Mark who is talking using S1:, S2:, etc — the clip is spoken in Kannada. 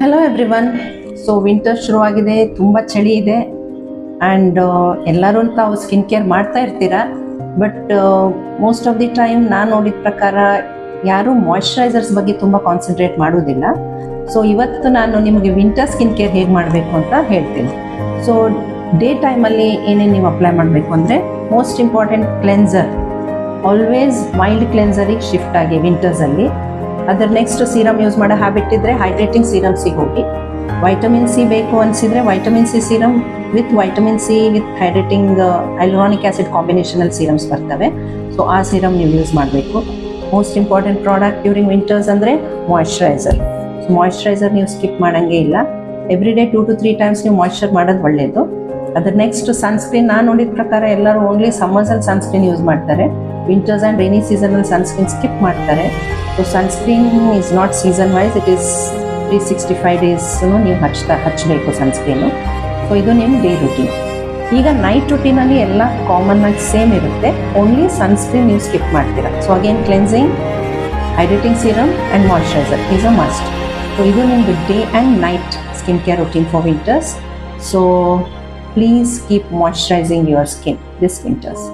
S1: Hello everyone. ಸೊ ವಿಂಟರ್ ಶುರುವಾಗಿದೆ, ತುಂಬ ಚಳಿ ಇದೆ ಆ್ಯಂಡ್ ಎಲ್ಲರೂ ತಾವು ಸ್ಕಿನ್ ಕೇರ್ ಮಾಡ್ತಾ ಇರ್ತೀರಾ. But most of the time ನಾನು ನೋಡಿದ ಪ್ರಕಾರ ಯಾರೂ ಮಾಯ್ಶ್ಚರೈಸರ್ಸ್ ಬಗ್ಗೆ ತುಂಬ ಕಾನ್ಸಂಟ್ರೇಟ್ ಮಾಡೋದಿಲ್ಲ. ಸೊ ಇವತ್ತು ನಾನು ನಿಮಗೆ ವಿಂಟರ್ ಸ್ಕಿನ್ ಕೇರ್ ಹೇಗೆ ಮಾಡಬೇಕು ಅಂತ ಹೇಳ್ತೀನಿ. ಸೊ ಡೇ ಟೈಮಲ್ಲಿ ಏನೇನು ನೀವು ಅಪ್ಲೈ ಮಾಡಬೇಕು ಅಂದರೆ, most important cleanser, always mild ಕ್ಲೆನ್ಸರಿಗೆ ಶಿಫ್ಟ್ ಆಗಿ ವಿಂಟರ್ಸಲ್ಲಿ. ಅದರ ನೆಕ್ಸ್ಟ್ ಸೀರಮ್ ಯೂಸ್ ಮಾಡೋ ಹ್ಯಾಬಿಟ್ ಇದ್ದರೆ ಹೈಡ್ರೇಟಿಂಗ್ ಸೀರಮ್ಸಿಗೆ ಹೋಗಿ. ವೈಟಮಿನ್ ಸಿ ಬೇಕು ಅನಿಸಿದರೆ vitamin C serum with vitamin C with hydrating hyaluronic acid ಕಾಂಬಿನೇಷನಲ್ಲಿ ಸೀರಮ್ಸ್ ಬರ್ತವೆ. ಸೊ ಆ ಸೀರಮ್ ನೀವು ಯೂಸ್ ಮಾಡಬೇಕು. Most important product during winters ಅಂದರೆ ಮಾಯ್ಶ್ಚರೈಸರ್. ಸೊ ಮಾಯ್ಶ್ಚರೈಸರ್ ನೀವು ಸ್ಕಿಪ್ ಮಾಡೋಂಗೇ ಇಲ್ಲ. ಎವ್ರಿ ಡೇ 2 to 3 ಟೈಮ್ಸ್ ನೀವು ಮಾಯ್ಶ್ಚರ್ ಮಾಡೋದು ಒಳ್ಳೆಯದು. ಅದರ ನೆಕ್ಸ್ಟ್ ಸನ್ಸ್ಕ್ರೀನ್. ನಾನು ನೋಡಿದ ಪ್ರಕಾರ ಎಲ್ಲರೂ ಓನ್ಲಿ ಸಮ್ಮರ್ಸಲ್ಲಿ ಸನ್ಸ್ಕ್ರೀನ್ ಯೂಸ್ ಮಾಡ್ತಾರೆ. ವಿಂಟರ್ಸ್ ಆ್ಯಂಡ್ ರೈನಿ ಸೀಸನಲ್ಲಿ ಸನ್ಸ್ಕ್ರೀನ್ ಸ್ಕಿಪ್ ಮಾಡ್ತಾರೆ. So sunscreen is not season wise, it is 365 days ನೀವು ಹಚ್ಚಬೇಕು ಸನ್ಸ್ಕ್ರೀನು. ಸೊ ಇದು ನಿಮ್ಮ ಡೇ ರುಟೀನ್. ಈಗ ನೈಟ್ ರುಟೀನಲ್ಲಿ ಎಲ್ಲ ಕಾಮನ್ ಆಗಿ ಸೇಮ್ ಇರುತ್ತೆ, ಓನ್ಲಿ ಸನ್ಸ್ಕ್ರೀನ್ ನೀವು ಸ್ಕಿಪ್ ಮಾಡ್ತೀರಾ. So again cleansing, hydrating serum and moisturiser is a must. So ಇದು ನಿಮ್ಮದು day and night skin care routine for winters. So please keep moisturising your skin this winters.